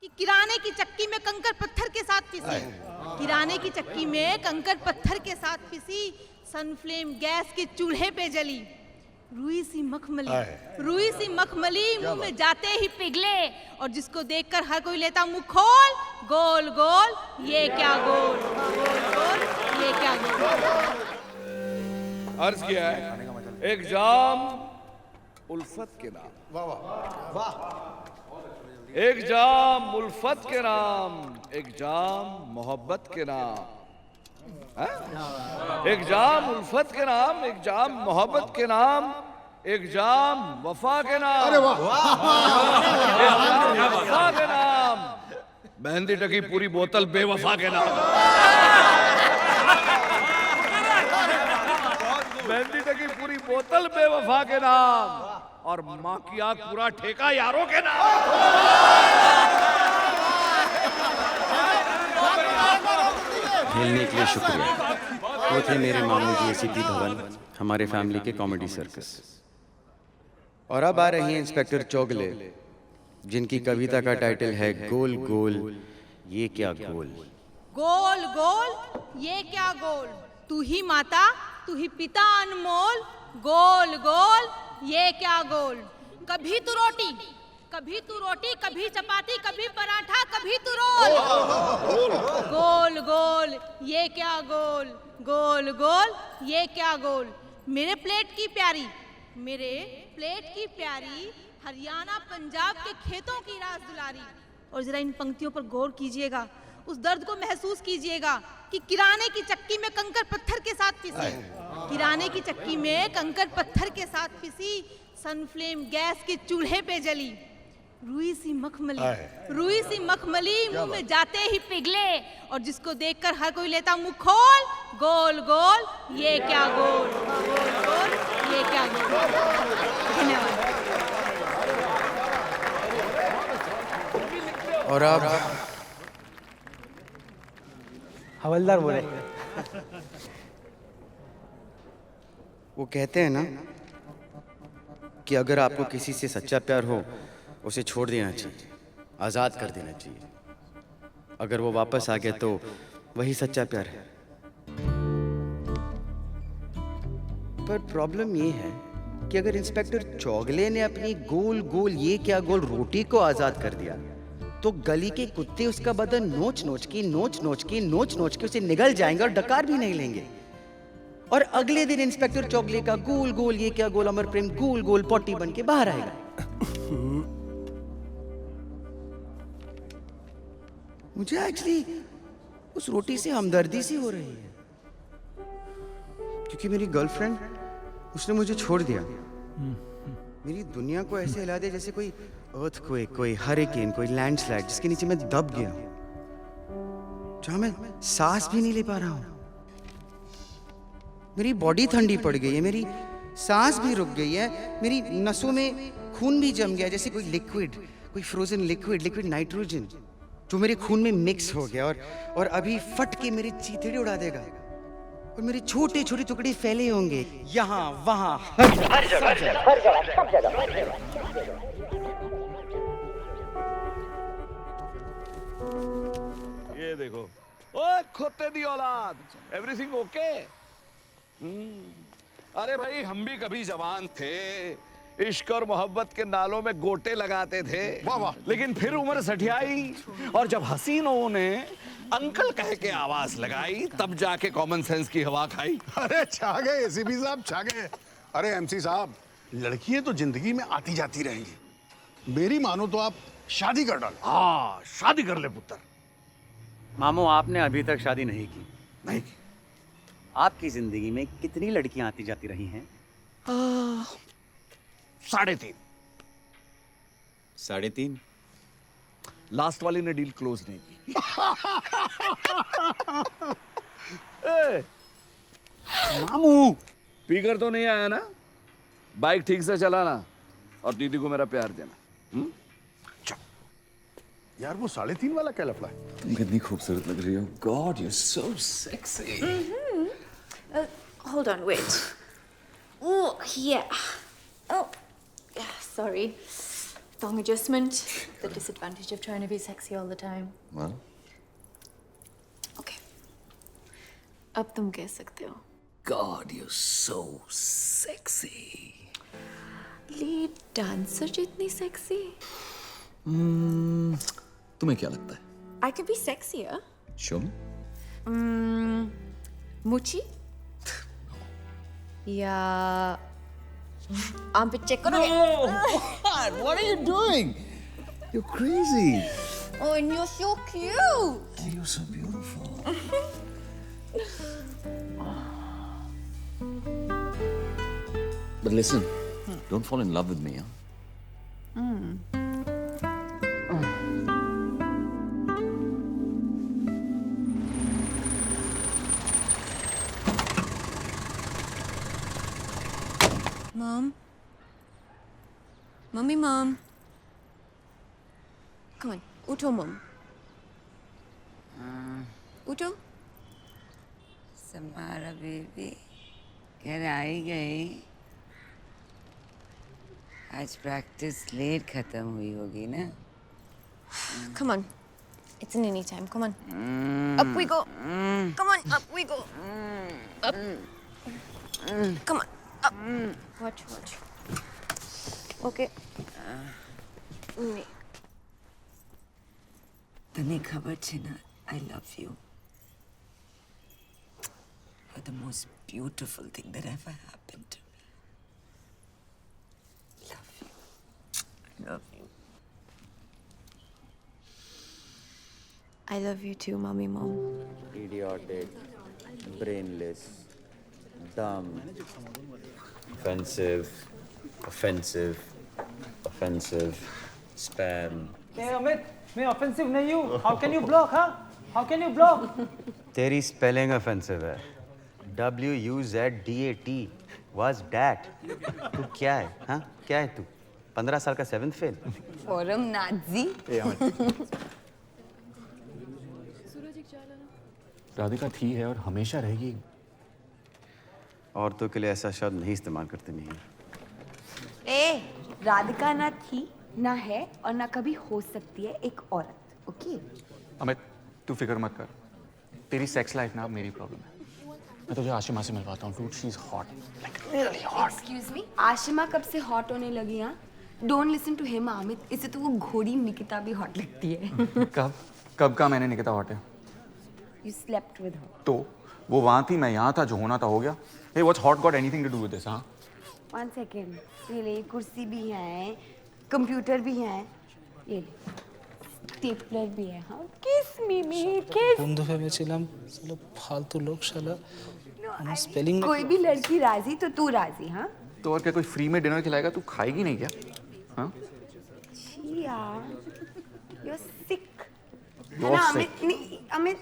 कि किराने की चक्की में कंकर पत्थर के साथ पिसी, किराने की चक्की में कंकर पत्थर के साथ पिसी, सनफ्लेम गैस के चूल्हे पे जली, रुई सी मखमली मुंह में जाते ही पिघले, और जिसको देखकर हर कोई लेता मुंह खोल, गोल गोल ये क्या गोल, गोल गोल ये क्या गोल। अर्ज किया है एक जाम उल्फत के नाम, वाह वाह वाह, एक जाम उल्फत के नाम, एक जाम मोहब्बत के नाम, एक जाम उल्फत के नाम, एक जाम मोहब्बत के नाम, एक जाम वफा के नाम, अरे वाह, एक जाम वफा के नाम, मेहंदी टकी पूरी बोतल बेवफा के नाम, मेहंदी टकी पूरी बोतल बेवफा के नाम, और माँ की आग पूरा ठेका यारों के नाम। खेलने के लिए शुक्रिया। वो थे मेरे मामू जी एसीपी धवन, हमारे फैमिली के कॉमेडी सर्कस। और अब आ रही हैं इंस्पेक्टर चौगले, जिनकी कविता का टाइटल है गोल गोल ये क्या गोल। गोल गोल ये क्या गोल, तू ही माता तू ही पिता अनमोल, गोल गोल ये क्या गोल। कभी तू रोटी कभी चपाती, कभी पराठा, कभी तू रोल, गोल गोल ये क्या गोल, गोल गोल ये क्या गोल। मेरे प्लेट की प्यारी हरियाणा पंजाब के खेतों की रास दुलारी। और जरा इन पंक्तियों पर गौर कीजिएगा, उस दर्द को महसूस कीजिएगा कि किराने की चक्की में कंकर पत्थर के साथ पिसी, किराने की चक्की में कंकर पत्थर के साथ पिसी, सनफ्लेम गैस के चूल्हे पे जली, रुई सी मखमली मुंह में जाते ही पिघले, और जिसको देखकर हर कोई लेता मुंह खोल, गोल गोल ये क्या गोल, गोल गोल ये क्या गोल। धन्यवाद। और अब हवलदार बोले, वो कहते हैं ना कि अगर आपको किसी से सच्चा प्यार हो उसे छोड़ देना चाहिए, आज़ाद कर देना चाहिए। अगर वो वापस आ गया तो वही सच्चा प्यार है। पर प्रॉब्लम ये है कि अगर इंस्पेक्टर चौगले ने अपनी गोल गोल ये क्या गोल रोटी को आज़ाद कर दिया, तो गली के कुत्ते उसका बदन नोच नोच के उसे निगल जाएंगे और डकार भी नहीं लेंगे। और अगले दिन इंस्पेक्टर चौगले का गोल गोल ये क्या गोल अमर प्रेम गोल गोल पॉटी बन के बाहर आएगा। मुझे एक्चुअली उस रोटी से हमदर्दी सी हो रही है, क्योंकि मेरी गर्लफ्रेंड उसने मुझे छोड़ दिया। मेरी दुनिया को ऐसे हिला दिया जैसे कोई अर्थक्वेक, कोई हरिकेन, कोई लैंडस्लाइड जिसके नीचे मैं दब गया हूं, जहां मैं सांस भी नहीं ले पा रहा हूं। मेरी बॉडी ठंडी पड़ गई है, मेरी सांस भी रुक गई है, मेरी नसों में खून भी जम गया जैसे कोई लिक्विड, कोई फ्रोजन लिक्विड नाइट्रोजन जो मेरे खून में मिक्स हो गया, और अभी फट के मेरे चीथड़े उड़ा देगा, और मेरे छोटे छोटे टुकड़े फैले होंगे यहाँ वहां हर जगह। ये देखो, ओए खोते दी औलाद, एवरीथिंग ओके? अरे भाई, हम भी कभी जवान थे, इश्क और मोहब्बत के नालों में गोटे लगाते थे, वाह वाह। लेकिन फिर उम्र सठियाई, और जब हसीनों ने अंकल कह के आवाज लगाई, तब जाके कॉमन सेंस की हवा खाई। अरे छा गए एसीपी साहब, छा गए। अरे एमसी साहब, लड़कियां तो जिंदगी में आती जाती रहेंगी, मेरी मानो तो आप शादी कर डालो। हाँ, शादी कर ले पुत्र। मामू, आपने अभी तक शादी नहीं की। नहीं की। आपकी जिंदगी में कितनी लड़कियां आती जाती रही हैं? 3.5। 3.5? लास्ट वाली ने डील क्लोज नहीं की। ए, मामू, पीकर तो नहीं आया ना? बाइक ठीक से चलाना, और दीदी को मेरा प्यार देना। यार वो 3.5 वाला क्या लफड़ा है? तुम कितनी खूबसूरत लग रही हो। God, you are so sexy. Hold on, wait. Oh, yeah. Oh, yeah, sorry. Tongue adjustment. The disadvantage of trying to be sexy all the time. Well, Okay. अब तुम कह सकते हो. God, you're so sexy. Lead dancer जितनी sexy. तुम्हें क्या लगता है? I could be sexier. Show me. Muchi? या armpit check करोगे? God, what are you doing? You're crazy. Oh, and you're so cute. You're so beautiful. But listen, don't fall in love with me, huh? Mom? Mummy, Mom. Come on, Uto, Mom. Uto? समारा baby घर आई गई आज practice late खत्म हुई होगी ना Come on. It's an any time. Come on. Up we go. Come on, up we go. Up. Come on. Up. Watch, watch. Okay. तने खबर छे ना I love you you're the most beautiful thing that ever happened to me love you I love you I love you too, Mommy, Mom. Idiotic, brainless, dumb, offensive, offensive, offensive, spam. Hey Amit, मैं offensive नहीं हूँ. How can you block, huh? How can you block? तेरी spelling offensive है. WUZDAT was dat. तू क्या है? हाँ? क्या है तू? 15 साल का 7th fail? forum Nazi Radhika थी है और हमेशा रहेगी. औरतों के लिए ऐसा शब्द नहीं इस्तेमाल करते नहीं. ए, राधिका ना थी, ना है और ना कभी हो सकती है एक औरत. ओके? अमित तू फिक्र मत कर. तेरी सेक्स लाइफ ना मेरी प्रॉब्लम है. मैं तुझे आशिमा से मिलवाता हूँ. Dude she is hot like really hot. Excuse me, Ashima कब से हॉट होने लगी? हाँ, don't listen to him Amit. इसे तो वो घोड़ी निकिता भी हॉट लगती है. कब का मैंने निकिता हॉट है? You slept with her. तो वो वहाँ थी, मैं यहाँ था. जो होना था हो गया. Hey what's hot got anything to do with this? हाँ, 1 सेकेंड. ये ले, कुर्सी भी है, कंप्यूटर भी है, ये ले, स्टेपलर भी है. हाँ, किस मी किस. बंधु ভেবেছিলাম চলো फालतू लोग शाला हम स्पेलिंग कोई भी लड़की राजी तो तू राजी. हाँ, तो और क्या कोई फ्री में डिनर खिलाएगा? तू खाएगी नहीं क्या? हाँ, छी यार, यू आर सिक. You're ना sick. अमित, नहीं अमित,